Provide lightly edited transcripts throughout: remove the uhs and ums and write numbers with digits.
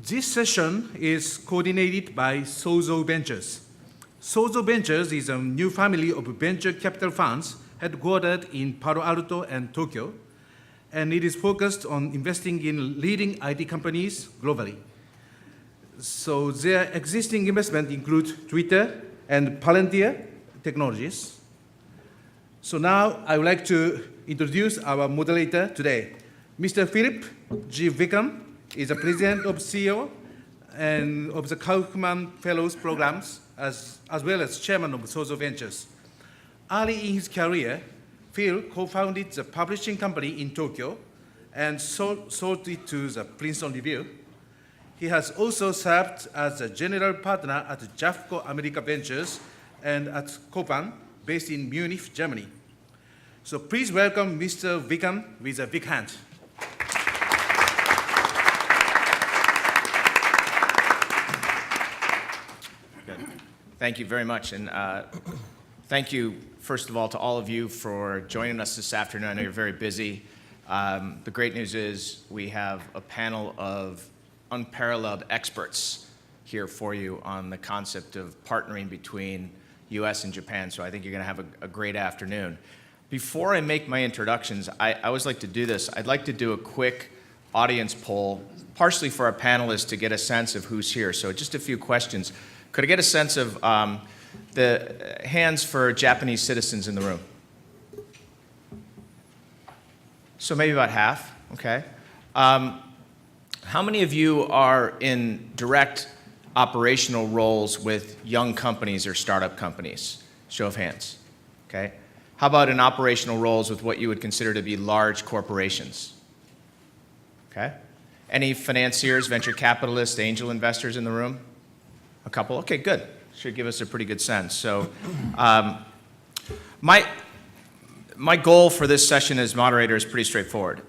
This session is coordinated by Sozo Ventures. Sozo Ventures is a new family of venture capital funds headquartered in Palo Alto and Tokyo, and it is focused on investing in leading IT companies globally. So their existing investment include Twitter and Palantir Technologies. So now I would like to introduce our moderator today. Mr. Phillip G. Wickham is the president of CEO and of the Kaufman Fellows programs, as well as chairman of Sozo Ventures. Early in his career, Phil co-founded the publishing company in Tokyo and sold it to the Princeton Review. He has also served as a general partner at Jafco America Ventures and at Copan, based in Munich, Germany. So please welcome Mr. Wickham with a big hand. Thank you very much, and thank you, first of all, to all of you for joining us this afternoon. I know you're very busy. The great news is we have a panel of unparalleled experts here for you on the concept of partnering between U.S. and Japan, so I think you're going to have a great afternoon. Before I make my introductions, I always like to do this. I'd like to do a quick audience poll, partially for our panelists to get a sense of who's here. So just a few questions. Could I get a sense of the hands for Japanese citizens in the room? So maybe about half, okay. How many of you are in direct operational roles with young companies or startup companies? Show of hands, okay. How about in operational roles with what you would consider to be large corporations? Okay. Any financiers, venture capitalists, angel investors in the room? A couple? Okay, good. Should give us a pretty good sense. So my goal for this session as moderator is pretty straightforward.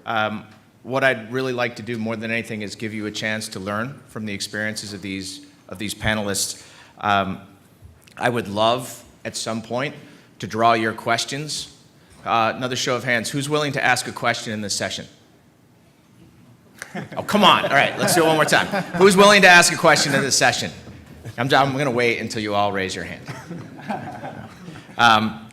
What I'd really like to do more than anything is give you a chance to learn from the experiences of these panelists. I would love, at some point, to draw your questions. Another show of hands. Who's willing to ask a question in this session? Oh, come on. All right, let's do it one more time. Who's willing to ask a question in this session? I'm going to wait until you all raise your hand. I'll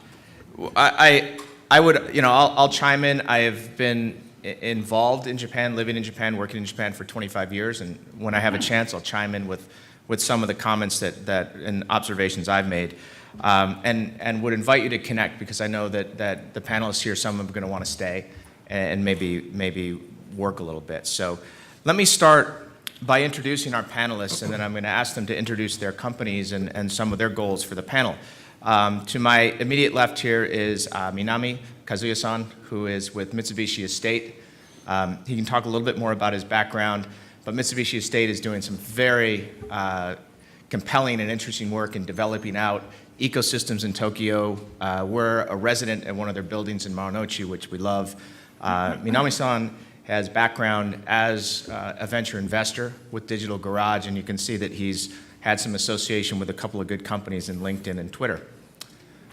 chime in. I have been involved in Japan, living in Japan, working in Japan for 25 years, and when I have a chance, I'll chime in with some of the comments that and observations I've made, and would invite you to connect, because I know that the panelists here, some of them are going to want to stay and maybe work a little bit. So let me start by introducing our panelists, and then I'm going to ask them to introduce their companies and some of their goals for the panel. To my immediate left here is Minami Kazuya-san, who is with Mitsubishi Estate. He can talk a little bit more about his background, but Mitsubishi Estate is doing some very compelling and interesting work in developing out ecosystems in Tokyo. We're a resident at one of their buildings in Marunouchi, which we love. Minami-san has background as a venture investor with Digital Garage, and you can see that he's had some association with a couple of good companies in LinkedIn and Twitter.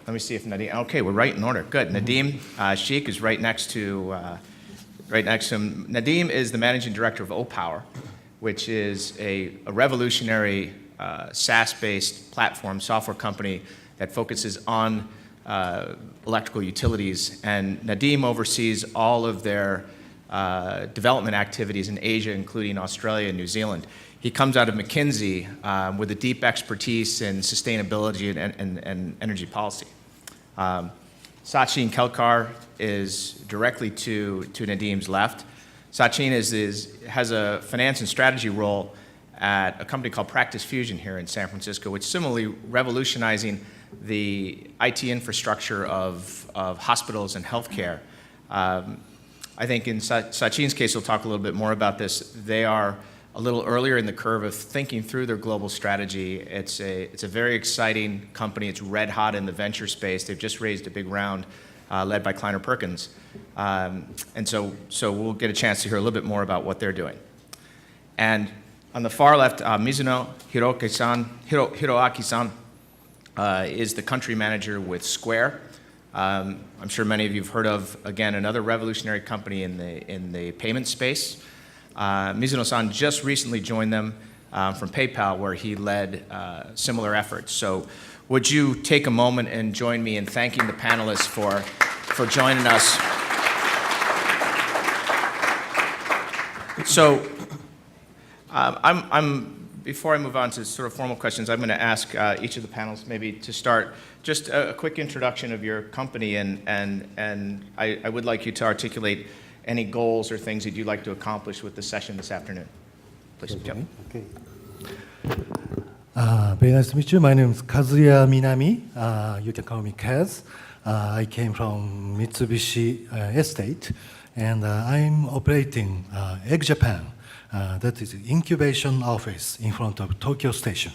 Let me see if Nadeem, okay, we're right in order, good. Nadeem Sheikh is right next to him. Nadeem is the managing director of Opower, which is a revolutionary SaaS-based platform software company that focuses on electrical utilities, and Nadeem oversees all of their development activities in Asia, including Australia and New Zealand. He comes out of McKinsey with a deep expertise in sustainability and energy policy. Sachin Kelkar is directly to Nadeem's left. Sachin has a finance and strategy role at a company called Practice Fusion here in San Francisco, which is similarly revolutionizing the IT infrastructure of hospitals and healthcare. I think in Sachin's case, we'll talk a little bit more about this. They are a little earlier in the curve of thinking through their global strategy. It's a very exciting company. It's red hot in the venture space. They've just raised a big round led by Kleiner Perkins. And so we'll get a chance to hear a little bit more about what they're doing. And on the far left, Mizuno Hiroaki-san is the country manager with Square. I'm sure many of you have heard of, again, another revolutionary company in the payment space. Mizuno-san just recently joined them from PayPal, where he led similar efforts. So would you take a moment and join me in thanking the panelists for joining us? So before I move on to sort of formal questions, I'm going to ask each of the panelists maybe to start just a quick introduction of your company, and I would like you to articulate any goals or things that you'd like to accomplish with the session this afternoon. Please. Yep. Okay. Very nice to meet you. My name is Kazuya Minami. You can call me Kaz. I came from Mitsubishi estate, and I'm operating Egg Japan. That is incubation office in front of Tokyo Station.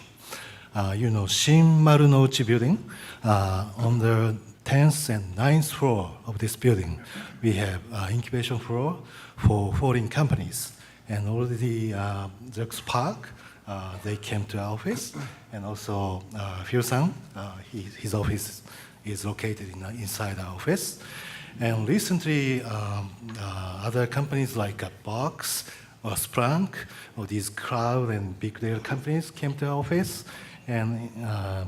You know, Shin Marunouchi building. On the 10th and 9th floor of this building, we have incubation floor for foreign companies. And already Zux Park, they came to our office, and also Phil-san, his office is located inside our office. And recently, other companies like Box or Splunk, or these cloud and big data companies came to our office, and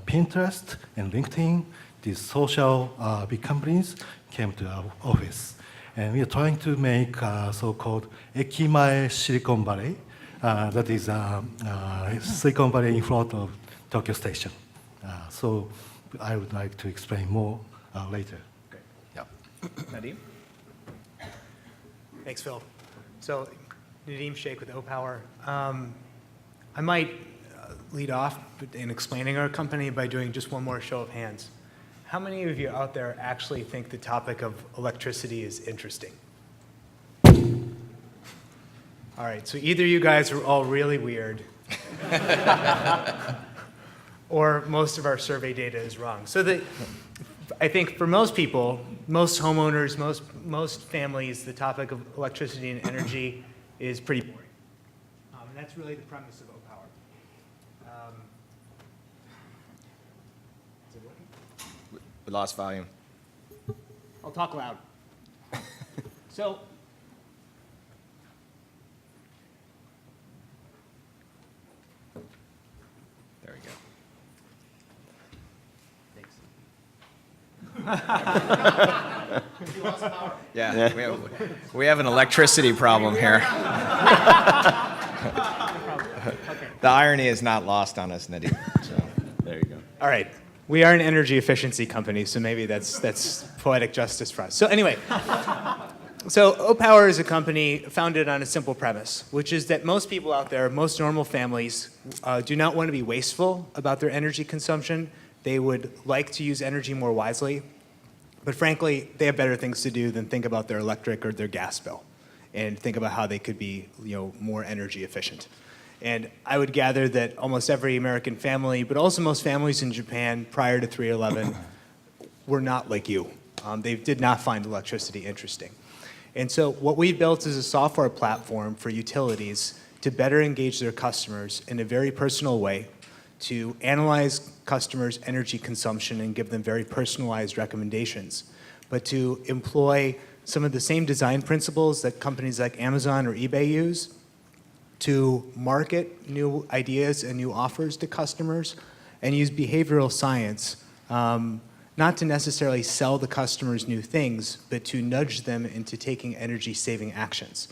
Pinterest and LinkedIn, these social big companies came to our office. And we are trying to make so-called Ekimae Silicon Valley. That is Silicon Valley in front of Tokyo Station. So I would like to explain more later. Great. Yeah. Nadeem? Thanks, Phil. So, Nadeem, Sheikh with Opower. I might lead off in explaining our company by doing just one more show of hands. How many of you out there actually think the topic of electricity is interesting? All right, so either you guys are all really weird, or most of our survey data is wrong. So I think for most people, most homeowners, most families, the topic of electricity and energy is pretty boring. And that's really the premise of Opower. Is it working? We lost volume. I'll talk loud. So, There we go. Yeah, we have an electricity problem here. The irony is not lost on us, Nadeem. So there you go. all right. We are an energy efficiency company, so maybe that's poetic justice for us. So anyway, so Opower is a company founded on a simple premise, which is that most people out there, most normal families, do not want to be wasteful about their energy consumption. They would like to use energy more wisely, but frankly, they have better things to do than think about their electric or their gas bill and think about how they could be, more energy efficient. And I would gather that almost every American family, but also most families in Japan prior to 3/11, were not like you. They did not find electricity interesting. And so what we built is a software platform for utilities to better engage their customers in a very personal way, to analyze customers' energy consumption and give them very personalized recommendations, but to employ some of the same design principles that companies like Amazon or eBay use to market new ideas and new offers to customers, and use behavioral science, not to necessarily sell the customers new things, but to nudge them into taking energy-saving actions.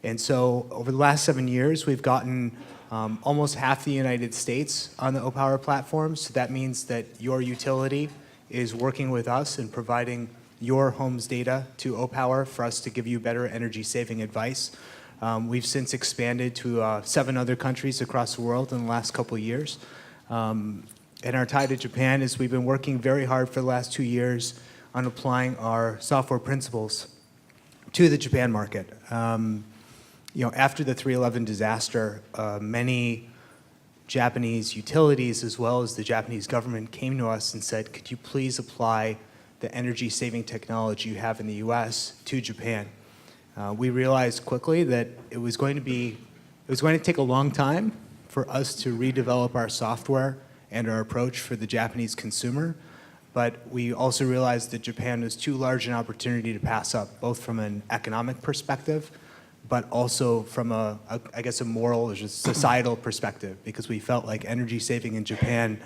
And so over the last 7 years, we've gotten almost half the United States on the Opower platform. So that means that your utility is working with us and providing your home's data to Opower for us to give you better energy-saving advice. We've since expanded to 7 other countries across the world in the last couple of years. And our tie to Japan is we've been working very hard for the last 2 years on applying our software principles to the Japan market. After the 3/11 disaster, many Japanese utilities, as well as the Japanese government, came to us and said, could you please apply the energy-saving technology you have in the US to Japan? We realized quickly that it was going to take a long time for us to redevelop our software and our approach for the Japanese consumer, but we also realized that Japan was too large an opportunity to pass up, both from an economic perspective, but also from I guess a moral or just societal perspective, because we felt like energy saving in Japan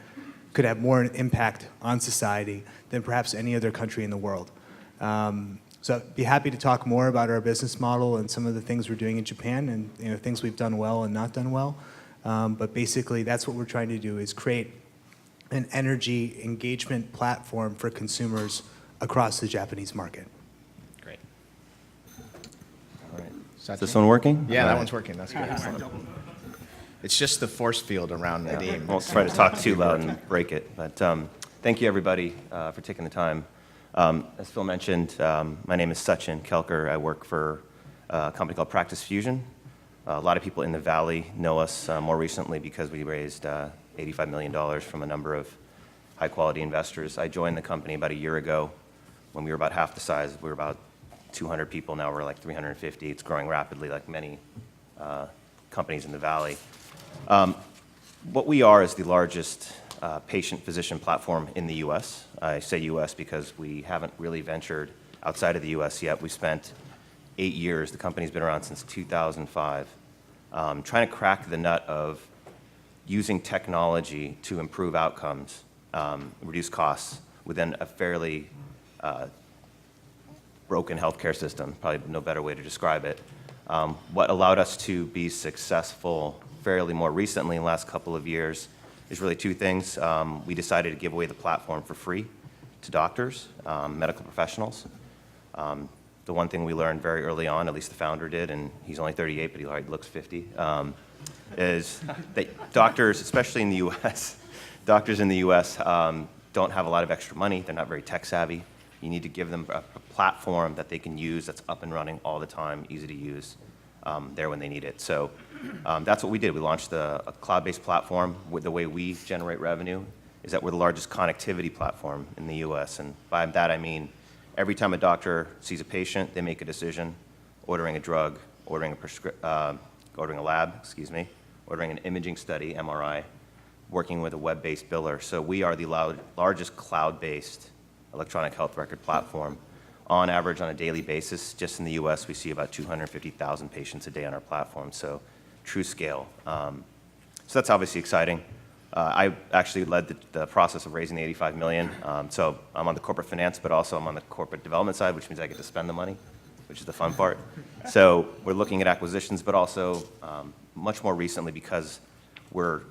could have more impact on society than perhaps any other country in the world. So I'd be happy to talk more about our business model and some of the things we're doing in Japan and things we've done well and not done well. But basically, that's what we're trying to do, is create an energy engagement platform for consumers across the Japanese market. Great. All right. Is Sachin? this one working? Yeah, All that right. one's working. That's good. It's just the force field around Nadeem. Won't try to talk too loud and break it. But thank you, everybody, for taking the time. As Phil mentioned, my name is Sachin Kelkar. I work for a company called Practice Fusion. A lot of people in the Valley know us more recently because we raised $85 million from a number of high-quality investors. I joined the company about a year ago when we were about half the size. We were about 200 people. Now we're like 350. It's growing rapidly, like many companies in the Valley. What we are is the largest patient-physician platform in the U.S. I say U.S. because we haven't really ventured outside of the U.S. yet. We spent 8 years, the company's been around since 2005, trying to crack the nut of using technology to improve outcomes, reduce costs within a fairly broken healthcare system, probably no better way to describe it. What allowed us to be successful fairly more recently in the last couple of years is really two things. We decided to give away the platform for free to doctors, medical professionals. The one thing we learned very early on, at least the founder did, and he's only 38, but he already looks 50, is that doctors, especially in the U.S., doctors in the U.S. Don't have a lot of extra money. They're not very tech savvy. You need to give them a platform that they can use that's up and running all the time, easy to use, there when they need it. So that's what we did. We launched a cloud-based platform. The way we generate revenue is that we're the largest connectivity platform in the U.S. And by that I mean every time a doctor sees a patient, they make a decision, ordering a drug, ordering a lab, ordering an imaging study, MRI, working with a web-based biller. So we are the largest cloud-based electronic health record platform. On average, on a daily basis, just in the U.S., we see about 250,000 patients a day on our platform, so true scale. So that's obviously exciting. I actually led the process of raising the $85 million. So I'm on the corporate finance, but also I'm on the corporate development side, which means I get to spend the money, which is the fun part. So we're looking at acquisitions, but also much more recently, because we're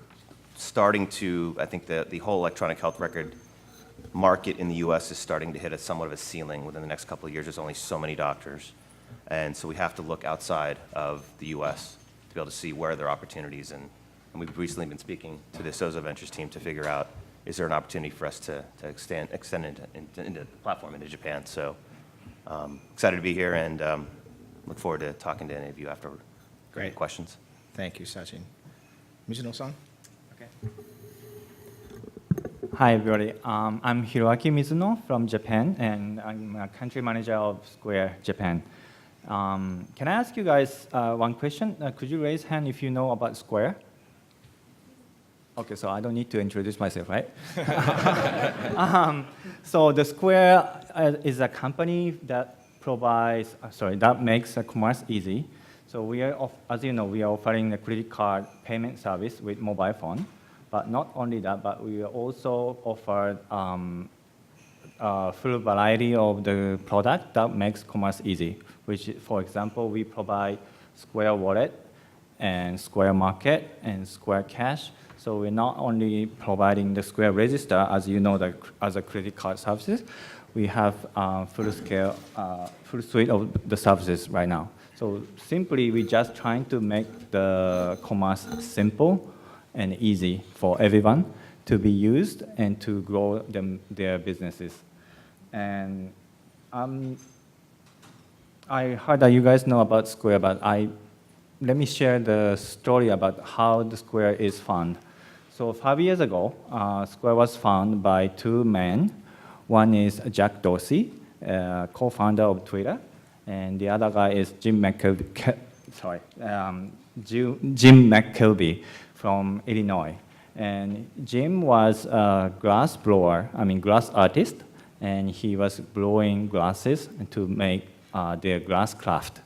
starting to, I think the whole electronic health record market in the U.S. is starting to hit somewhat of a ceiling. Within the next couple of years, there's only so many doctors. And so we have to look outside of the U.S. to be able to see where there are opportunities. And we've recently been speaking to the Sozo Ventures team to figure out, is there an opportunity for us to extend into the platform into Japan. So excited to be here, and look forward to talking to any of you after. Great. Questions? Thank you, Sachin. Mizuno-san? Okay. Hi, everybody. I'm Hiroaki Mizuno from Japan, and I'm a country manager of Square Japan. Can I ask you guys one question? Could you raise hand if you know about Square? Okay, so I don't need to introduce myself, right? So the Square is a company that provides, that makes commerce easy. So we are, as you know, we are offering a credit card payment service with mobile phone. But not only that, but we also offer a full variety of the product that makes commerce easy, which, for example, we provide Square Wallet and Square Market and Square Cash. So we're not only providing the Square Register, as you know, as a credit card services, we have full suite of the services right now. So simply, we're just trying to make the commerce simple and easy for everyone to be used and to grow their businesses. And I heard that you guys know about Square, but let me share the story about how the Square is found. So 5 years ago, Square was founded by two men. One is Jack Dorsey, co-founder of Twitter, and the other guy is Jim McKelvey from Illinois. And Jim was a glass artist, and he was blowing glasses to make their glass craft.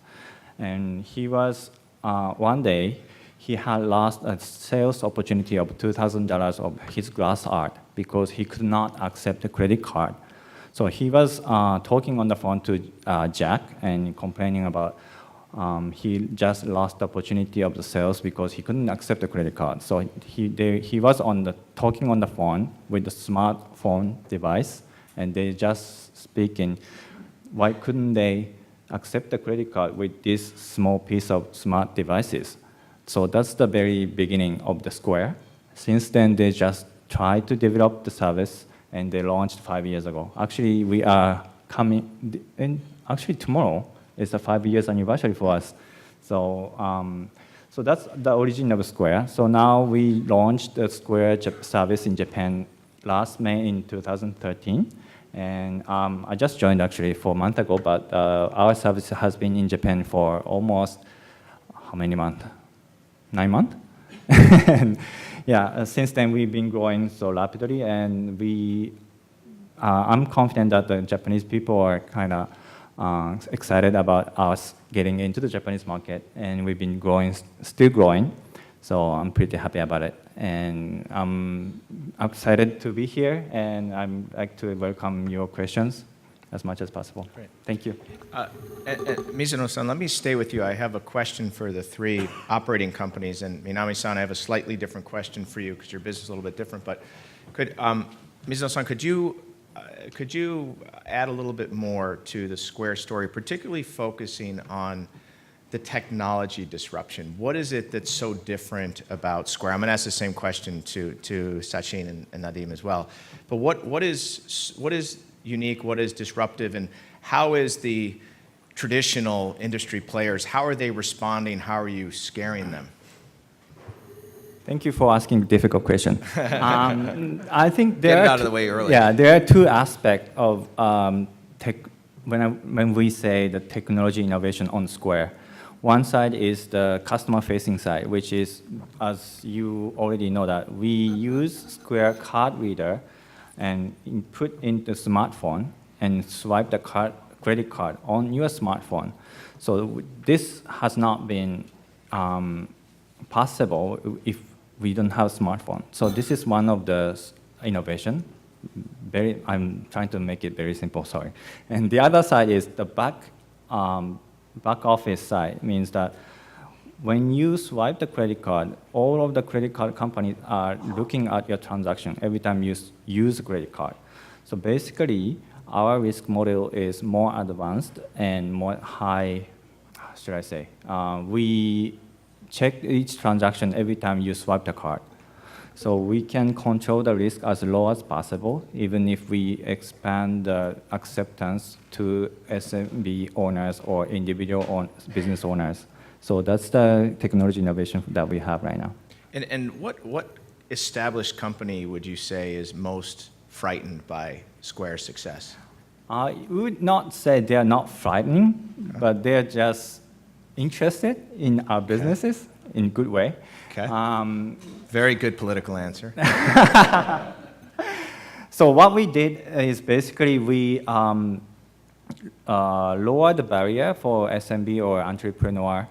And he was, one day, he had lost a sales opportunity of $2,000 of his glass art because he could not accept a credit card. So he was talking on the phone to Jack and complaining about he just lost the opportunity of the sales because he couldn't accept the credit card. So he was talking on the phone with the smartphone device, and they just speaking, why couldn't they accept the credit card with this small piece of smart devices? So that's the very beginning of the Square. Since then, they just tried to develop the service, and they launched 5 years ago. Actually, we are coming, and actually tomorrow is the 5 years anniversary for us. So, so that's the origin of Square. So now we launched the Square service in Japan last May in 2013. And I just joined actually 4 months ago, but our service has been in Japan for almost, how many months? 9 months? And yeah, since then we've been growing so rapidly, and I'm confident that the Japanese people are kind of excited about us getting into the Japanese market, and we've been growing, still growing. So I'm pretty happy about it, and I'm excited to be here, and I'd like to welcome your questions as much as possible. Great. Thank you. Mizuno-san, let me stay with you. I have a question for the three operating companies, and Minami-san, I have a slightly different question for you because your business is a little bit different. But Mizuno-san, could you add a little bit more to the Square story, particularly focusing on the technology disruption? What is it that's so different about Square? I'm going to ask the same question to Sachin and Nadeem as well. But what is unique, what is disruptive, and how is the traditional industry players, how are they responding? How are you scaring them? Thank you for asking a difficult question. I think Get it out of the way early. Yeah, there are two aspects of when we say the technology innovation on Square. One side is the customer-facing side, which is, as you already know, that we use Square card reader and input into smartphone and swipe the credit card on your smartphone. So this has not been possible if we don't have smartphone. So this is one of the innovation. I'm trying to make it very simple, sorry. And the other side is the back office side, means that when you swipe the credit card, all of the credit card companies are looking at your transaction every time you use a credit card. So basically, our risk model is more advanced and more high, should I say. We check each transaction every time you swipe the card. So we can control the risk as low as possible, even if we expand the acceptance to SMB owners or individual business owners. So that's the technology innovation that we have right now. And what established company would you say is most frightened by Square's success? I would not say they are not frightening, but they are just interested in our businesses in a good way. Okay. Very good political answer. So what we did is basically we lowered the barrier for SMB or entrepreneur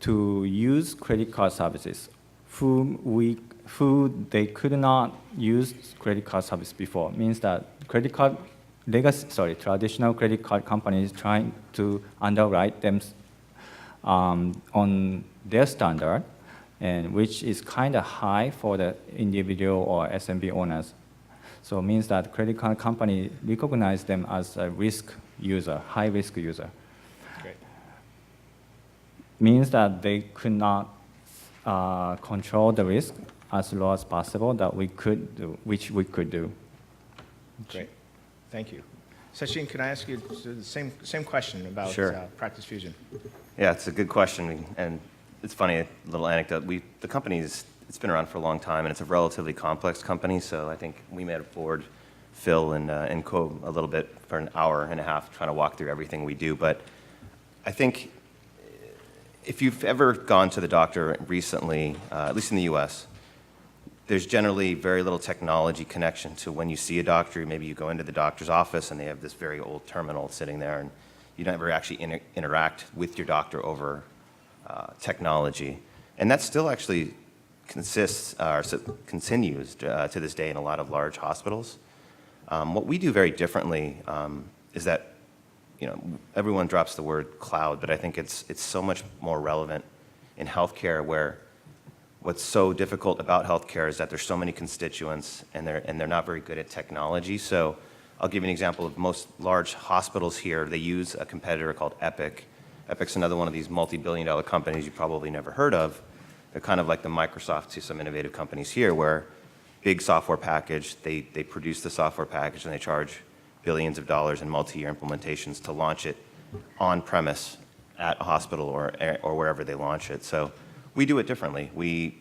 to use credit card services who they could not use credit card service before. Means that traditional credit card companies trying to underwrite them on their standard, and which is kind of high for the individual or SMB owners. So it means that credit card company recognize them as a risk user, high risk user. Great. Means that they could not control the risk as low as possible that we could do, which we could do. Great. Thank you. Sachin, can I ask you the same question about Practice Fusion? Yeah, it's a good question, and it's funny, a little anecdote. The company's, it's been around for a long time, and it's a relatively complex company, so I think we made a board, Phil and Co, a little bit for an hour and a half trying to walk through everything we do. But I think if you've ever gone to the doctor recently, at least in the US, there's generally very little technology connection to when you see a doctor. Maybe you go into the doctor's office and they have this very old terminal sitting there, and You never actually interact with your doctor over technology. And that still actually continues to this day in a lot of large hospitals. What we do very differently is that, everyone drops the word cloud, but I think it's so much more relevant in healthcare, where what's so difficult about healthcare is that there's so many constituents and they're not very good at technology. So I'll give you an example of most large hospitals here. They use a competitor called Epic. Epic's another one of these multi-billion-dollar companies you probably never heard of. They're kind of like the Microsoft to some innovative companies here, where big software package, they produce the software package and they charge billions of dollars in multi-year implementations to launch it on premise at a hospital or wherever they launch it. So we do it differently. We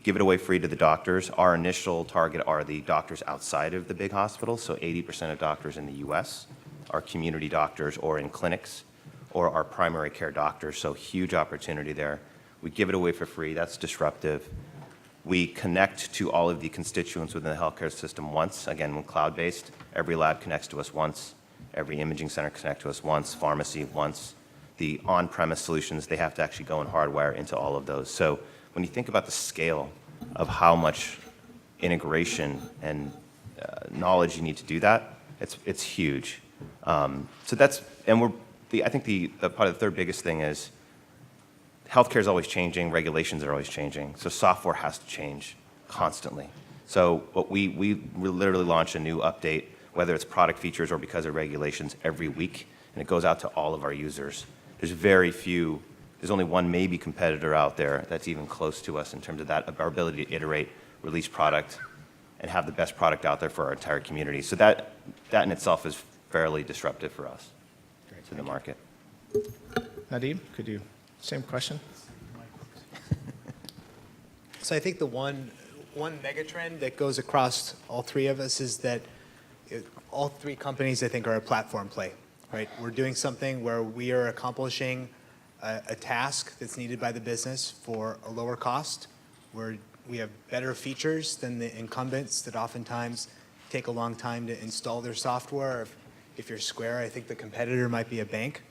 give it away free to the doctors. Our initial target are the doctors outside of the big hospitals. So 80% of doctors in the US are community doctors or in clinics or are primary care doctors. So huge opportunity there. We give it away for free. That's disruptive. We connect to all of the constituents within the healthcare system once. Again, when cloud-based, every lab connects to us once. Every imaging center connects to us once. Pharmacy once. The on-premise solutions, they have to actually go and hardwire into all of those. So when you think about the scale of how much integration and knowledge you need to do that, it's huge. So that's, and I think the probably the third biggest thing is healthcare is always changing, regulations are always changing, so software has to change constantly. So what we literally launch a new update, whether it's product features or because of regulations, every week, and it goes out to all of our users. There's only one maybe competitor out there that's even close to us in terms of that, of our ability to iterate, release product, and have the best product out there for our entire community. So that in itself is fairly disruptive for us to the market. Nadeem, could you, same question? So I think the one megatrend that goes across all three of us is that all three companies, I think, are a platform play, right? We're doing something where we are accomplishing a task that's needed by the business for a lower cost, where we have better features than the incumbents that oftentimes take a long time to install their software. If you're Square, I think the competitor might be a bank,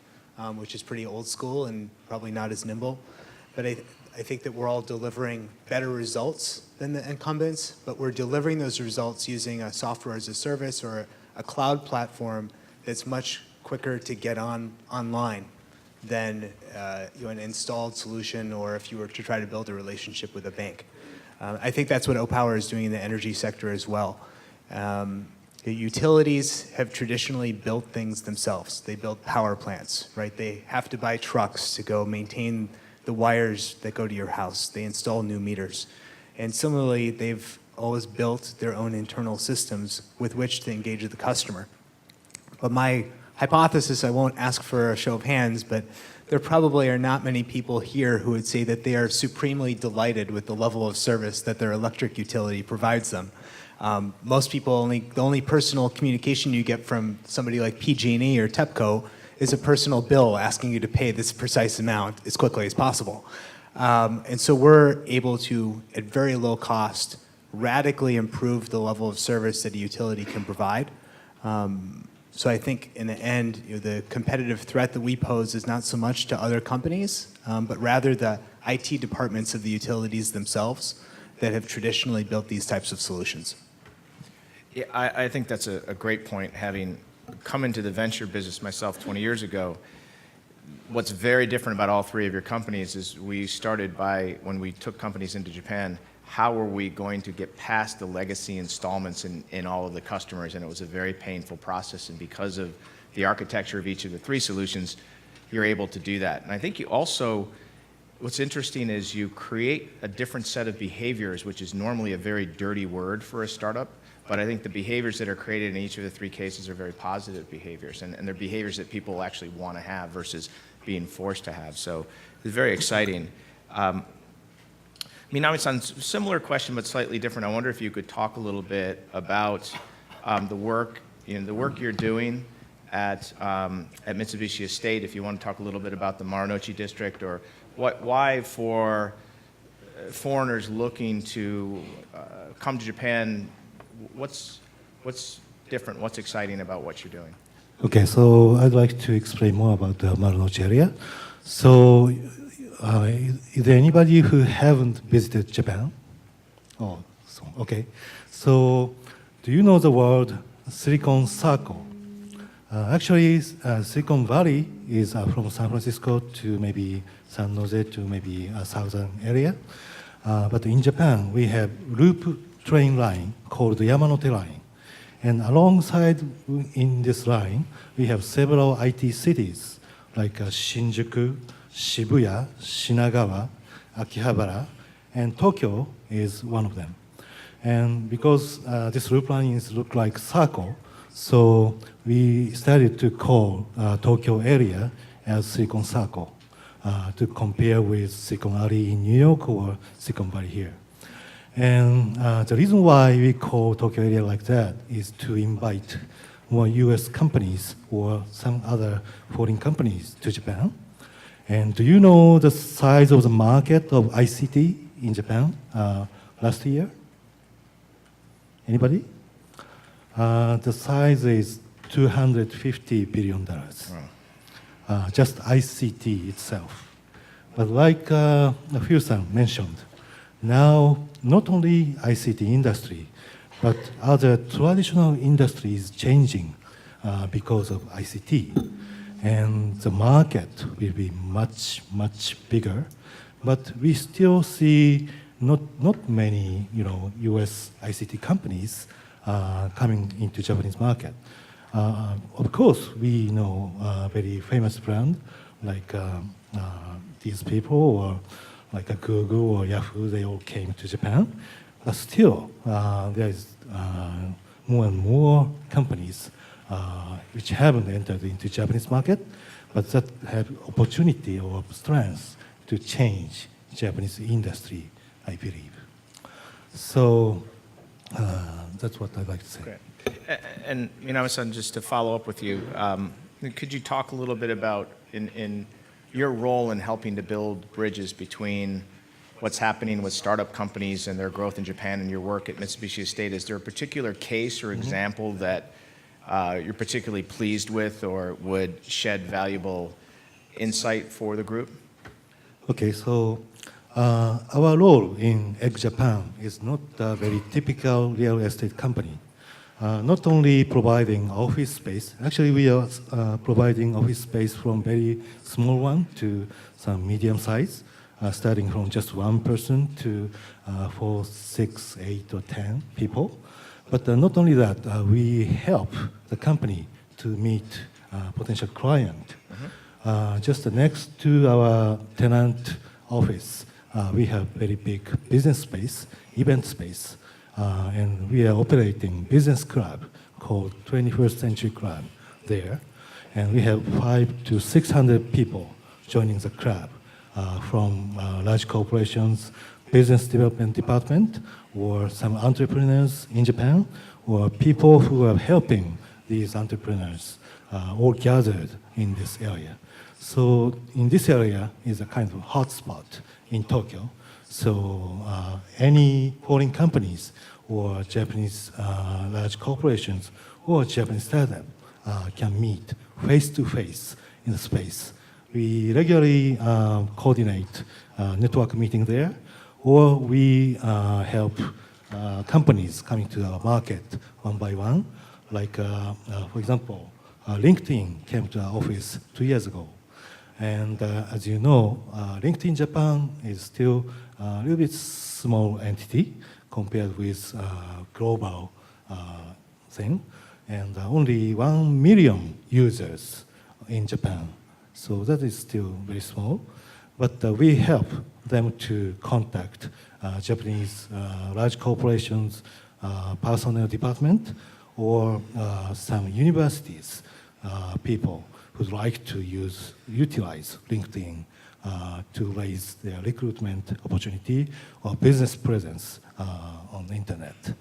which is pretty old school and probably not as nimble. But I think that we're all delivering better results than the incumbents, but we're delivering those results using a software as a service or a cloud platform that's much quicker to get online than an installed solution, or if you were to try to build a relationship with a bank. I think that's what Opower is doing in the energy sector as well. The utilities have traditionally built things themselves. They build power plants, right? They have to buy trucks to go maintain the wires that go to your house. They install new meters. And similarly, they've always built their own internal systems with which to engage with the customer. But my hypothesis, I won't ask for a show of hands, but there probably are not many people here who would say that they are supremely delighted with the level of service that their electric utility provides them. Most people, the only personal communication you get from somebody like PG&E or TEPCO is a personal bill asking you to pay this precise amount as quickly as possible. And so we're able to, at very low cost, radically improve the level of service that a utility can provide. So I think in the end, the competitive threat that we pose is not so much to other companies, but rather the IT departments of the utilities themselves that have traditionally built these types of solutions. Yeah, I think that's a great point. Having come into the venture business myself 20 years ago, what's very different about all three of your companies is we started by, when we took companies into Japan, how are we going to get past the legacy installments in all of the customers? And it was a very painful process. And because of the architecture of each of the three solutions, you're able to do that. And I think you also, what's interesting is you create a different set of behaviors, which is normally a very dirty word for a startup. But I think the behaviors that are created in each of the three cases are very positive behaviors. And they're behaviors that people actually want to have versus being forced to have. So it's very exciting. Minami-san, similar question, but slightly different. I wonder if you could talk a little bit about the work you're doing at Mitsubishi Estate. If you want to talk a little bit about the Marunouchi district, or why for foreigners looking to come to Japan, what's different, what's exciting about what you're doing? Okay, so I'd like to explain more about the Marunouchi area. So, is there anybody who haven't visited Japan? Oh, so, okay. So, do you know the word Silicon Circle? Actually, Silicon Valley is from San Francisco to maybe San Jose to maybe a southern area. But in Japan, we have loop train line called the Yamanote line. And alongside in this line, we have several IT cities like Shinjuku, Shibuya, Shinagawa, Akihabara, and Tokyo is one of them. And because this loop line is look like circle, so we started to call Tokyo area as Silicon Circle to compare with Silicon Alley in New York or Silicon Valley here. And the reason why we call Tokyo area like that is to invite more US companies or some other foreign companies to Japan. And do you know the size of the market of ICT in Japan last year? Anybody? The size is $250 billion. Just ICT itself. But like Phil-san mentioned, now not only ICT industry, but other traditional industries changing because of ICT. And the market will be much, much bigger. But we still see not many US ICT companies coming into Japanese market. Of course, we know a very famous brand like these people, or like a Google or Yahoo, they all came to Japan. But still, there is more and more companies which haven't entered into Japanese market, but that have opportunity or strength to change Japanese industry, I believe. So that's what I'd like to say. Great. And Minami-san, just to follow up with you, could you talk a little bit about in your role in helping to build bridges between what's happening with startup companies and their growth in Japan and your work at Mitsubishi Estate? Is there a particular case or example that you're particularly pleased with or would shed valuable insight for the group? Okay, so our role in Egg Japan is not a very typical real estate company. Not only providing office space, actually we are providing office space from very small one to some medium size, starting from just one person to 4, 6, 8, or 10 people. But not only that, we help the company to meet potential client. Just next to our tenant office, we have very big business space, event space, and we are operating business club called 21st Century Club there. And we have 500 to 600 people joining the club from large corporations, business development department, or some entrepreneurs in Japan, or people who are helping these entrepreneurs, all gathered in this area. So in this area is a kind of hotspot in Tokyo. So any foreign companies or Japanese large corporations or Japanese startup can meet face-to-face in the space. We regularly coordinate network meeting there, or we help companies coming to our market one by one. Like, for example, LinkedIn came to our office 2 years ago. And as you know, LinkedIn Japan is still a little bit small entity compared with global thing. And only 1 million users in Japan. So that is still very small. But we help them to contact Japanese large corporations, personnel department, or some universities, people who like to utilize LinkedIn to raise their recruitment opportunity or business presence on the internet.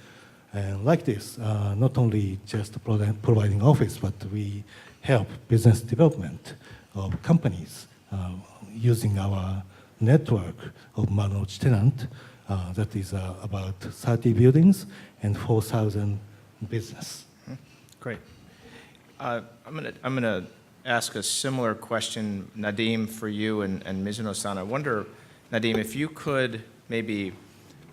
And like this, not only just providing office, but we help business development of companies using our network of Marunouchi tenant that is about 30 buildings and 4,000 business. Great. I'm gonna ask a similar question, Nadeem, for you and Mizuno-san. I wonder, Nadeem, if you could maybe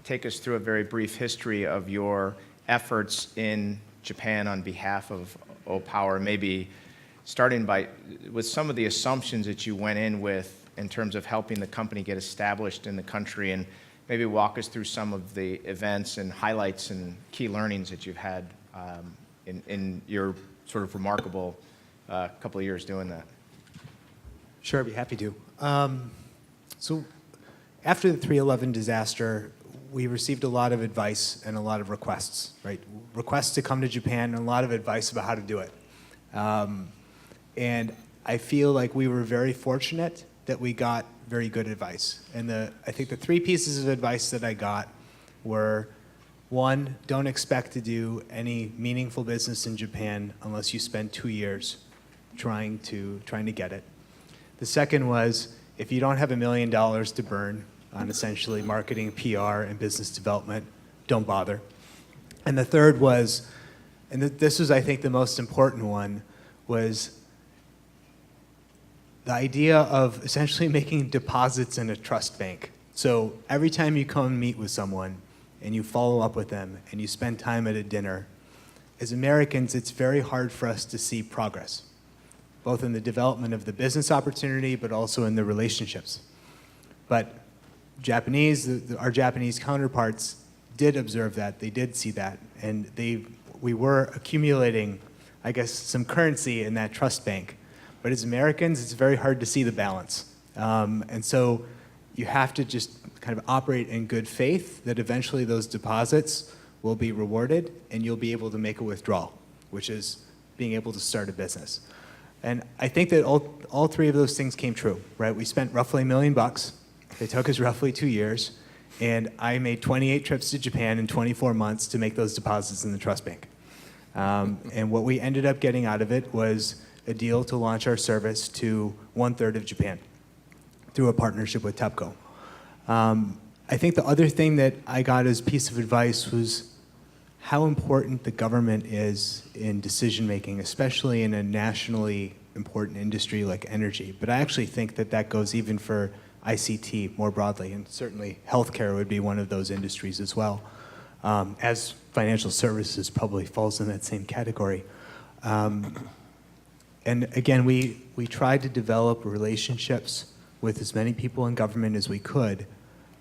take us through a very brief history of your efforts in Japan on behalf of Opower, maybe starting with some of the assumptions that you went in with in terms of helping the company get established in the country, and maybe walk us through some of the events and highlights and key learnings that you've had in your sort of remarkable couple of years doing that. Sure, I'd be happy to. So after the 3/11 disaster, we received a lot of advice and a lot of requests, right? Requests to come to Japan and a lot of advice about how to do it. And I feel like we were very fortunate that we got very good advice. And I think the three pieces of advice that I got were, one, don't expect to do any meaningful business in Japan unless you spend 2 years trying to get it. The second was, if you don't have $1 million to burn on essentially marketing, PR, and business development, don't bother. And the third was, and this was, I think, the most important one, was the idea of essentially making deposits in a trust bank. So every time you come and meet with someone and you follow up with them and you spend time at a dinner, as Americans, it's very hard for us to see progress, both in the development of the business opportunity, but also in the relationships. But our Japanese counterparts did observe that, they did see that, and we were accumulating, I guess, some currency in that trust bank. But as Americans, it's very hard to see the balance. And so you have to just kind of operate in good faith that eventually those deposits will be rewarded and you'll be able to make a withdrawal, which is being able to start a business. And I think that all three of those things came true, right? We spent roughly $1 million. It took us roughly 2 years. And I made 28 trips to Japan in 24 months to make those deposits in the trust bank. And what we ended up getting out of it was a deal to launch our service to 1/3 of Japan through a partnership with TEPCO. I think the other thing that I got as a piece of advice was how important the government is in decision making, especially in a nationally important industry like energy. But I actually think that that goes even for ICT more broadly, and certainly healthcare would be one of those industries as well, as financial services probably falls in that same category. And again, we tried to develop relationships with as many people in government as we could,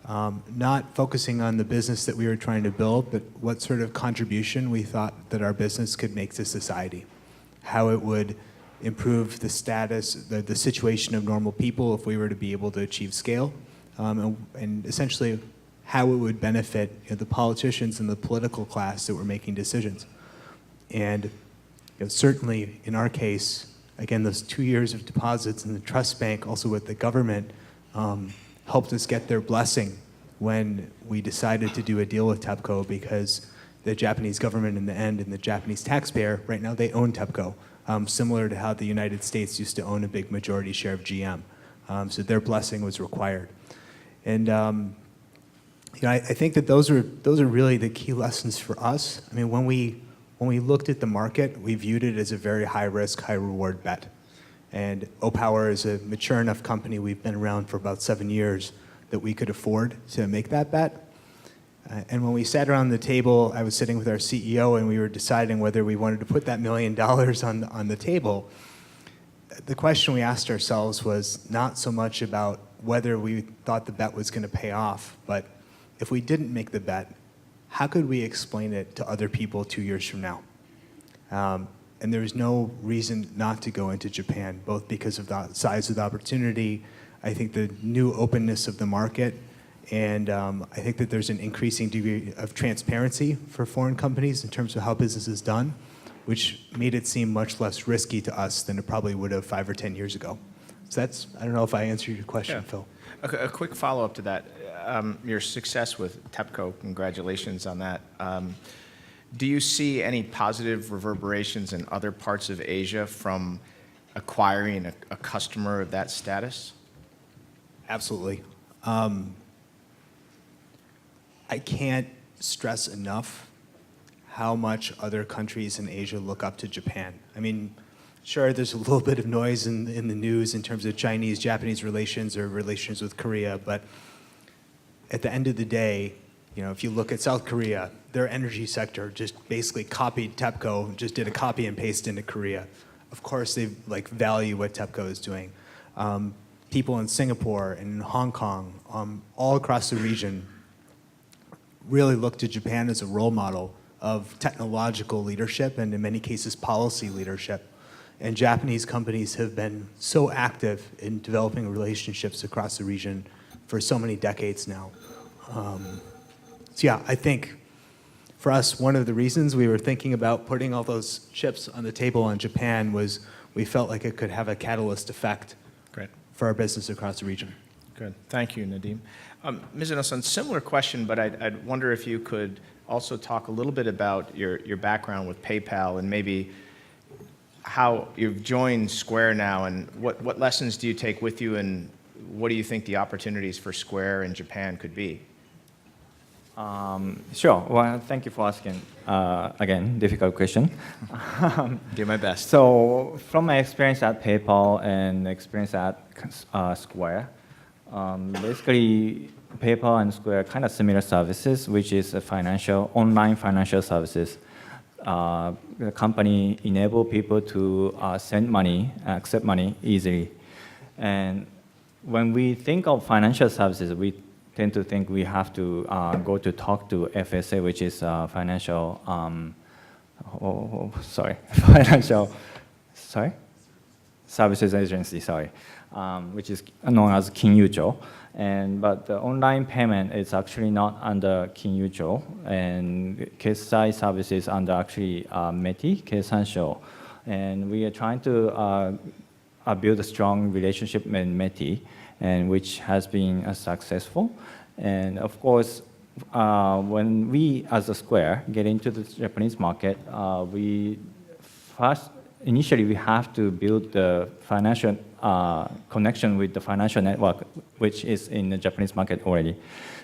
not focusing on the business that we were trying to build, but what sort of contribution we thought that our business could make to society, how it would improve the status, the situation of normal people if we were to be able to achieve scale, and essentially how it would benefit the politicians and the political class that were making decisions. And certainly in our case, again, those 2 years of deposits in the trust bank, also with the government, helped us get their blessing when we decided to do a deal with TEPCO, because the Japanese government in the end and the Japanese taxpayer, right now they own TEPCO, similar to how the United States used to own a big majority share of GM. So their blessing was required. And I think that those are really the key lessons for us. I mean, when we looked at the market, we viewed it as a very high risk, high reward bet. And Opower is a mature enough company, we've been around for about 7 years, that we could afford to make that bet. And when we sat around the table, I was sitting with our CEO and we were deciding whether we wanted to put that $1 million on the table. The question we asked ourselves was not so much about whether we thought the bet was going to pay off, but if we didn't make the bet, how could we explain it to other people 2 years from now? And there was no reason not to go into Japan, both because of the size of the opportunity, I think the new openness of the market, and I think that there's an increasing degree of transparency for foreign companies in terms of how business is done, which made it seem much less risky to us than it probably would have 5 or 10 years ago. So that's, I don't know if I answered your question, Phil. A quick follow-up to that. Your success with TEPCO, congratulations on that. Do you see any positive reverberations in other parts of Asia from acquiring a customer of that status? Absolutely. I can't stress enough how much other countries in Asia look up to Japan. I mean, Sure, there's a little bit of noise in the news in terms of Chinese-Japanese relations or relations with Korea, but at the end of the day, if you look at South Korea, their energy sector just basically copied TEPCO, just did a copy and paste into Korea. Of course, they value what TEPCO is doing. People in Singapore and Hong Kong, all across the region, really look to Japan as a role model of technological leadership and in many cases policy leadership. And Japanese companies have been so active in developing relationships across the region for so many decades now. So yeah, I think for us, one of the reasons we were thinking about putting all those chips on the table in Japan was we felt like it could have a catalyst effect Great. for our business across the region. Good. Thank you, Nadeem. Mizuno-san, similar question, but I'd wonder if you could also talk a little bit about your background with PayPal and maybe how you've joined Square now, and what lessons do you take with you, and what do you think the opportunities for Square in Japan could be? Sure. Well, thank you for asking. Again, difficult question. Do my best. So, from my experience at PayPal and experience at Square, basically, PayPal and Square are kind of similar services, which is online financial services. The company enable people to send money, accept money easily. And when we think of financial services, we tend to think we have to go to talk to FSA, which is financial, services agency, which is known as Kinyucho. But the online payment is actually not under Kinyucho, and Kessai services under actually METI, Keisansho. And we are trying to build a strong relationship with METI, and which has been successful. And of course, when we as a Square get into the Japanese market, initially we have to build the financial connection with the financial network, which is in the Japanese market already.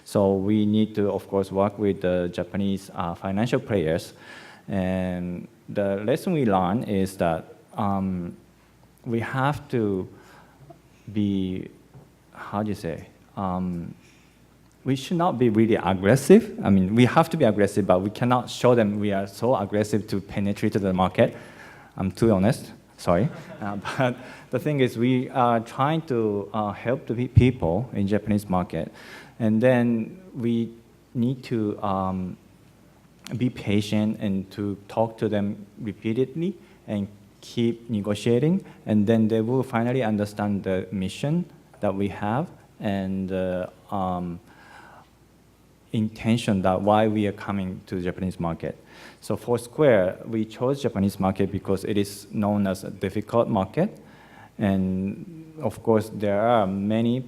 So we need to, of course, work with the Japanese financial players. And the lesson we learn is that we have to be, we should not be really aggressive. I mean, we have to be aggressive, but we cannot show them we are so aggressive to penetrate the market. I'm too honest, sorry. But the thing is, we are trying to help the people in Japanese market. And then we need to be patient and to talk to them repeatedly and keep negotiating. And then they will finally understand the mission that we have and the intention that why we are coming to the Japanese market. So for Square, we chose Japanese market because it is known as a difficult market. And of course, there are many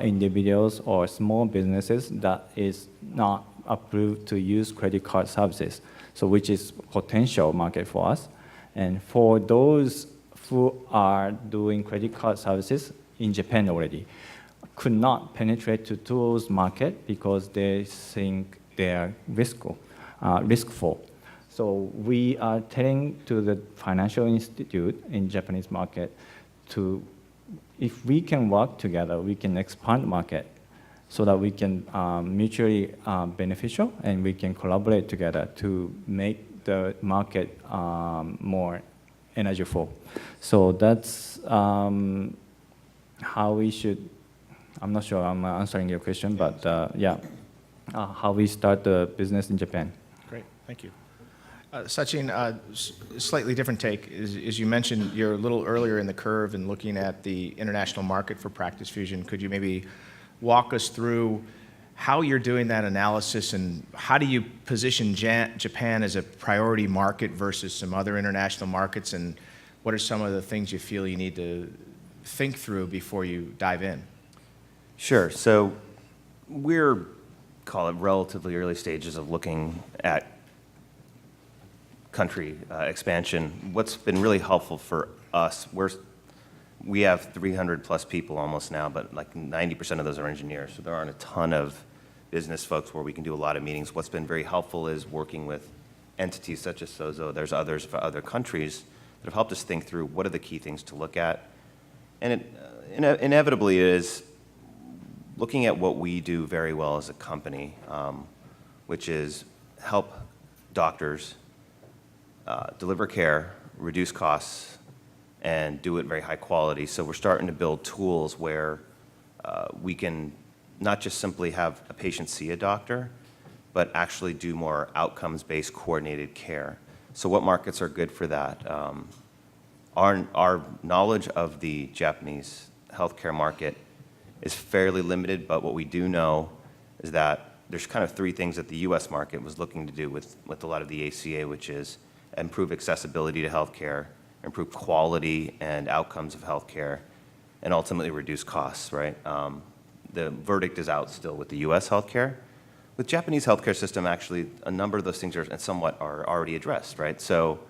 individuals or small businesses that is not approved to use credit card services, so which is potential market for us. And for those who are doing credit card services in Japan already, could not penetrate to tools market because they think they are riskful. So we are telling to the financial institute in Japanese market to, if we can work together, we can expand market so that we can mutually beneficial and we can collaborate together to make the market more energyful. So that's how we should, I'm not sure I'm answering your question, but how we start the business in Japan. Great, thank you. Sachin, slightly different take. As you mentioned, you're a little earlier in the curve in looking at the international market for Practice Fusion. Could you maybe walk us through how you're doing that analysis and how do you position Japan as a priority market versus some other international markets, and what are some of the things you feel you need to think through before you dive in? Sure. So we're, call it, relatively early stages of looking at country expansion. What's been really helpful for us, we have 300 plus people almost now, but like 90% of those are engineers. So there aren't a ton of business folks where we can do a lot of meetings. What's been very helpful is working with entities such as Sozo. There's others for other countries that have helped us think through what are the key things to look at. And it, inevitably it is looking at what we do very well as a company, which is help doctors deliver care, reduce costs, and do it very high quality. So we're starting to build tools where we can not just simply have a patient see a doctor, but actually do more outcomes-based coordinated care. So what markets are good for that? Our knowledge of the Japanese healthcare market is fairly limited, but what we do know is that there's kind of three things that the U.S. market was looking to do with a lot of the ACA, which is improve accessibility to healthcare, improve quality and outcomes of healthcare, and ultimately reduce costs, right? The verdict is out still with the U.S. healthcare. With Japanese healthcare system, actually, a number of those things are already addressed, right? So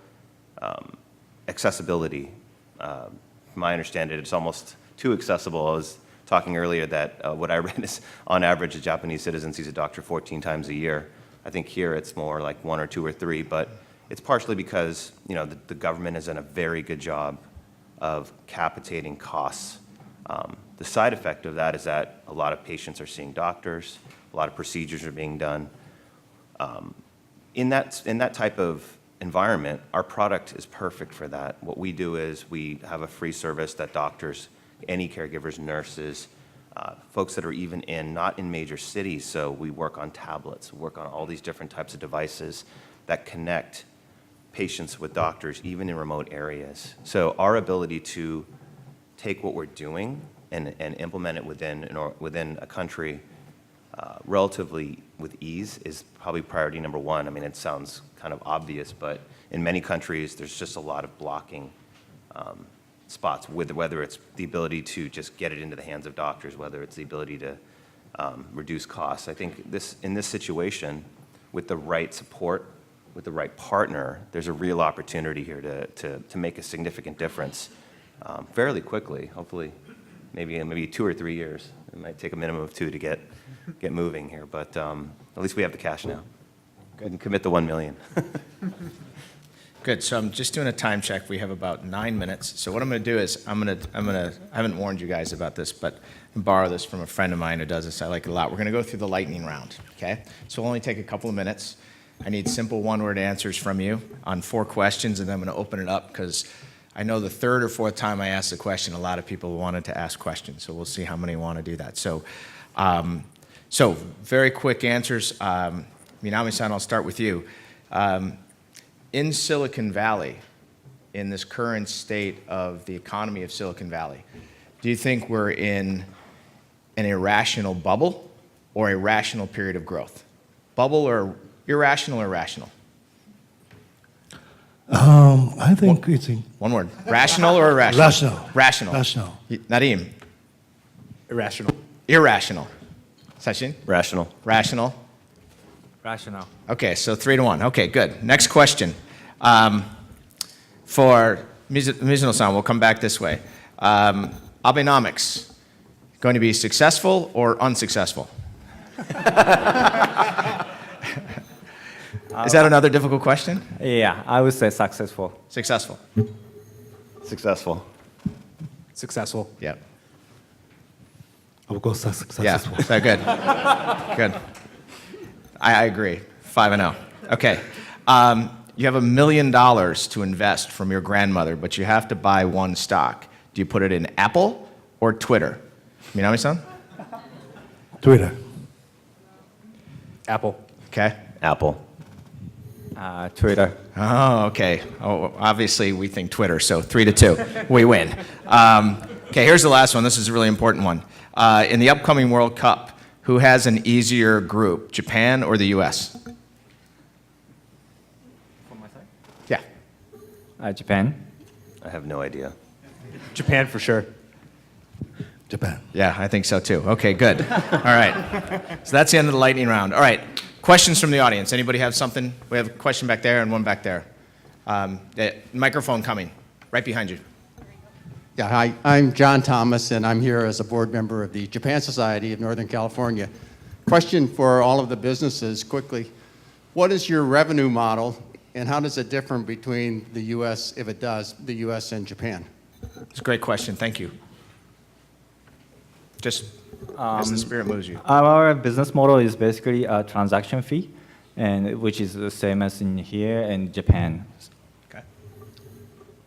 accessibility, from my understanding, it's almost too accessible. I was talking earlier that what I read is, on average, a Japanese citizen sees a doctor 14 times a year. I think here it's more like 1 or 2 or 3, but it's partially because the government has done a very good job of capitating costs. The side effect of that is that a lot of patients are seeing doctors, a lot of procedures are being done. In that type of environment, our product is perfect for that. What we do is we have a free service that doctors, any caregivers, nurses, folks that are even not in major cities, so we work on tablets, work on all these different types of devices that connect patients with doctors, even in remote areas. So our ability to take what we're doing and implement it within a country relatively with ease is probably priority number one. I mean, it sounds kind of obvious, but in many countries, there's just a lot of blocking spots, whether it's the ability to just get it into the hands of doctors, whether it's the ability to reduce costs. I think in this situation, with the right support, with the right partner, there's a real opportunity here to make a significant difference fairly quickly. Hopefully, maybe 2 or 3 years. It might take a minimum of 2 to get moving here, but at least we have the cash now. Go ahead and commit the $1 million. Good. So I'm just doing a time check. We have about 9 minutes. So what I'm going to do is I haven't warned you guys about this, but I borrow this from a friend of mine who does this. I like it a lot. We're going to go through the lightning round. Okay. So it'll only take a couple of minutes. I need simple one-word answers from you on 4 questions, and then I'm going to open it up because I know the 3rd or 4th time I asked the question, a lot of people wanted to ask questions. So we'll see how many want to do that. So, very quick answers. Minami-san, I'll start with you. In Silicon Valley, in this current state of the economy of Silicon Valley, do you think we're in an irrational bubble or a rational period of growth? Bubble or irrational or rational? I think it's One word. Rational or irrational? rational. Rational. Rational. Nadeem? Irrational. Irrational. Sachin? Rational. Rational. Rational. Okay, so 3-1. Okay, good. Next question. For Mizuno-san, we'll come back this way. Abenomics, going to be successful or unsuccessful? Is that another difficult question? Yeah, I would say successful. Successful. Successful. Successful. Yeah. Of course, successful. Yeah, so good. Good. I agree. 5-0. Okay. You have $1 million to invest from your grandmother, but you have to buy one stock. Do you put it in Apple or Twitter? Minami-san? Twitter. Apple. Okay. Apple. Twitter. Oh, okay. Oh, obviously, we think Twitter, so 3-2. We win. Okay, here's the last one. This is a really important one. In the upcoming World Cup, who has an easier group, Japan or the U.S.? From my side? Yeah. Japan. I have no idea. Japan for sure. Japan. Yeah, I think so too. Okay, good. All right. So that's the end of the lightning round. All right. Questions from the audience. Anybody have something? We have a question back there and one back there. The microphone coming right behind you. Yeah, hi, I'm John Thomas, and I'm here as a board member of the Japan Society of Northern California. Question for all of the businesses, quickly. What is your revenue model And how does it differ between the U.S., if it does, the U.S. and Japan? It's a great question. Thank you. Just as the spirit moves you. Our business model is basically a transaction fee, and which is the same as in here in Japan. Okay.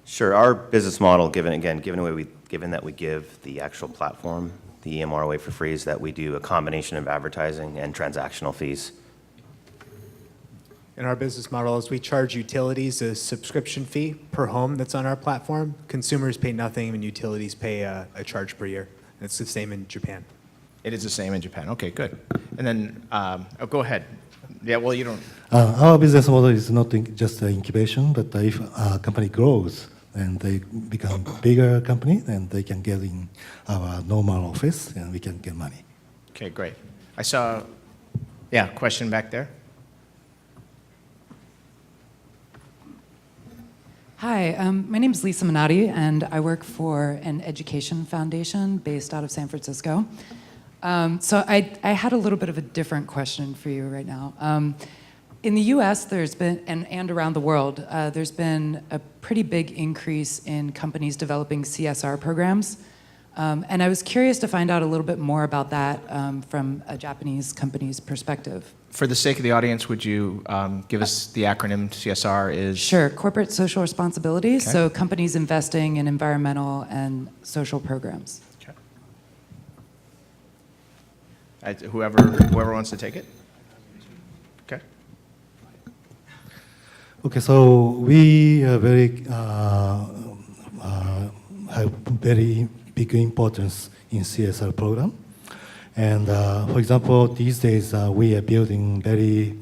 Sure. Our business model, given that we give the actual platform, the EMR away for free, is that we do a combination of advertising and transactional fees. And our business model is we charge utilities a subscription fee per home that's on our platform. Consumers pay nothing, and utilities pay a charge per year. And it's the same in Japan. It is the same in Japan. Okay, good. And then, go ahead. Yeah, well, you don't. Our business model is not just incubation, but if a company grows and they become bigger company, then they can get in our normal office and we can get money. Okay, great. I saw, yeah, question back there. Hi, my name is Lisa Minami, and I work for an education foundation based out of San Francisco. So I had a little bit of a different question for you right now. In the U.S., there's been, and around the world, there's been a pretty big increase in companies developing CSR programs. And I was curious to find out a little bit more about that from a Japanese company's perspective. For the sake of the audience, would you give us the acronym CSR is? Sure, corporate social responsibility. Okay. So companies investing in environmental and social programs. Okay. Whoever wants to take it. Okay. Okay, so we are have very big importance in CSR program. And for example, these days we are building very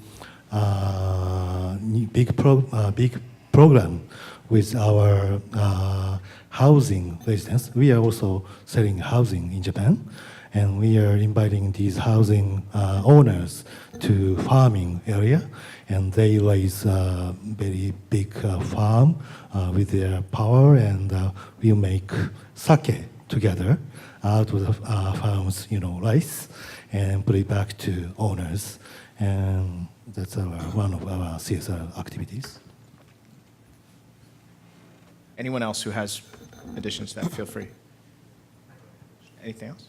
big program with our housing residents. We are also selling housing in Japan, and we are inviting these housing owners to farming area, and they raise a very big farm with their power, and we make sake together out of the farm's, rice, and put it back to owners, and that's one of our CSR activities. Anyone else who has additions to that, feel free. Anything else?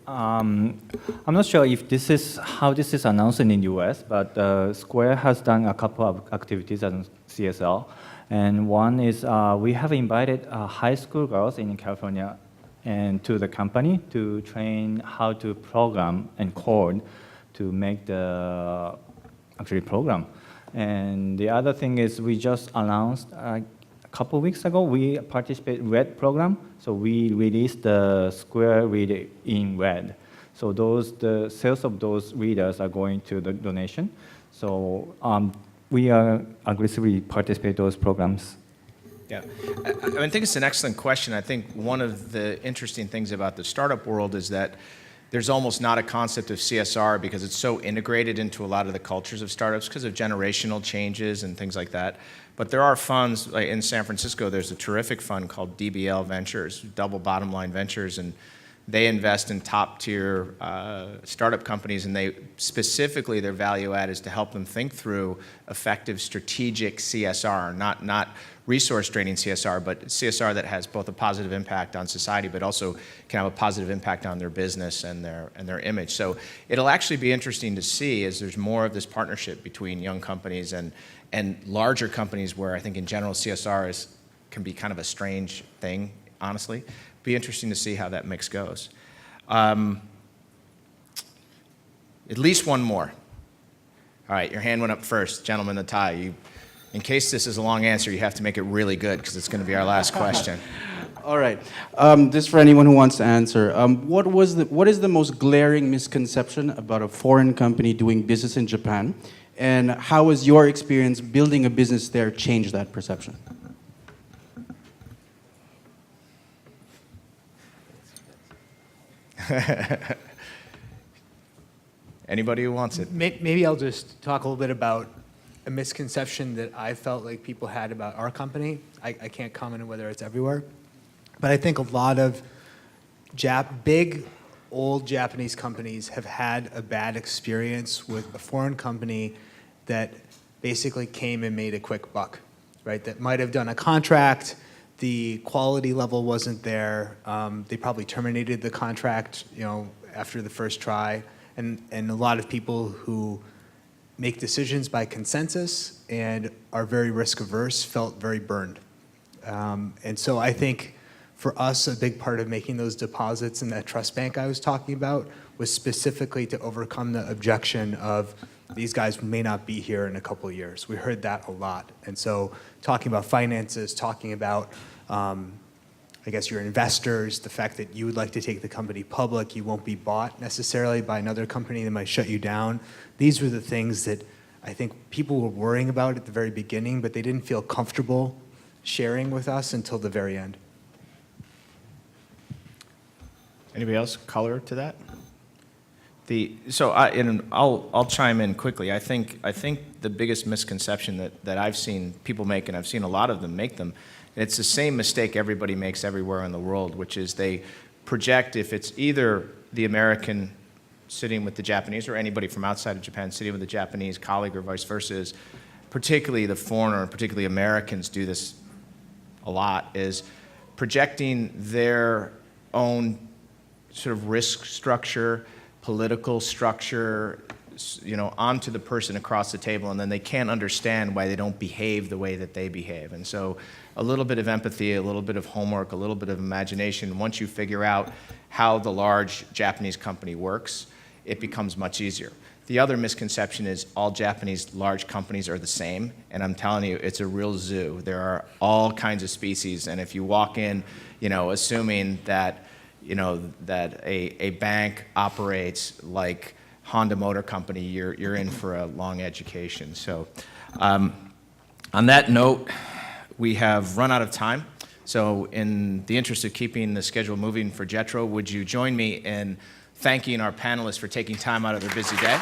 I'm not sure if this is how this is announced in the U.S., but Square has done a couple of activities on CSR. And one is we have invited high school girls in California and to the company to train how to program and code to make the actually program. And the other thing is we just announced a couple weeks ago we participate in RED program. So we released the Square Reader in RED. So the sales of those readers are going to the donation. So we are aggressively participate in those programs. Yeah, I think it's an excellent question. I think one of the interesting things about the startup world is that there's almost not a concept of CSR because it's so integrated into a lot of the cultures of startups because of generational changes and things like that. But there are funds, like in San Francisco, there's a terrific fund called DBL Ventures, Double Bottom Line Ventures, and they invest in top-tier startup companies, and specifically their value add is to help them think through effective strategic CSR, not resource-draining CSR, but CSR that has both a positive impact on society, but also can have a positive impact on their business and their image. So it'll actually be interesting to see as there's more of this partnership between young companies and larger companies, where I think in general CSR can be kind of a strange thing, honestly. Be interesting to see how that mix goes. At least one more. All right, your hand went up first, gentleman in the tie. In case this is a long answer, you have to make it really good because it's going to be our last question. All right. This for anyone who wants to answer. What is the most glaring misconception about a foreign company doing business in Japan, and how has your experience building a business there changed that perception? Anybody who wants it. Maybe I'll just talk a little bit about a misconception that I felt like people had about our company. I can't comment on whether it's everywhere, but I think a lot of big, old Japanese companies have had a bad experience with a foreign company that basically came and made a quick buck, right? That might have done a contract, the quality level wasn't there, they probably terminated the contract, after the first try, and a lot of people who make decisions by consensus and are very risk averse felt very burned. And so I think for us, a big part of making those deposits in that trust bank I was talking about was specifically to overcome the objection of these guys may not be here in a couple of years. We heard that a lot. And so talking about finances, talking about, I guess, your investors, the fact that you would like to take the company public, you won't be bought necessarily by another company that might shut you down. These were the things that I think people were worrying about at the very beginning, but they didn't feel comfortable sharing with us until the very end. Anybody else color to that? I'll chime in quickly. I think the biggest misconception that I've seen people make, and I've seen a lot of them make them, it's the same mistake everybody makes everywhere in the world, which is they project if it's either the American sitting with the Japanese or anybody from outside of Japan sitting with a Japanese colleague or vice versa, is particularly the foreigner, and particularly Americans do this a lot, is projecting their own sort of risk structure, political structure, onto the person across the table, and then they can't understand why they don't behave the way that they behave. And so a little bit of empathy, a little bit of homework, a little bit of imagination, once you figure out how the large Japanese company works, it becomes much easier. The other misconception is all Japanese large companies are the same, and I'm telling you, it's a real zoo. There are all kinds of species, and if you walk in, assuming that that a bank operates like Honda Motor Company, you're in for a long education. So on that note, we have run out of time. So in the interest of keeping the schedule moving for JETRO, would you join me in thanking our panelists for taking time out of their busy day?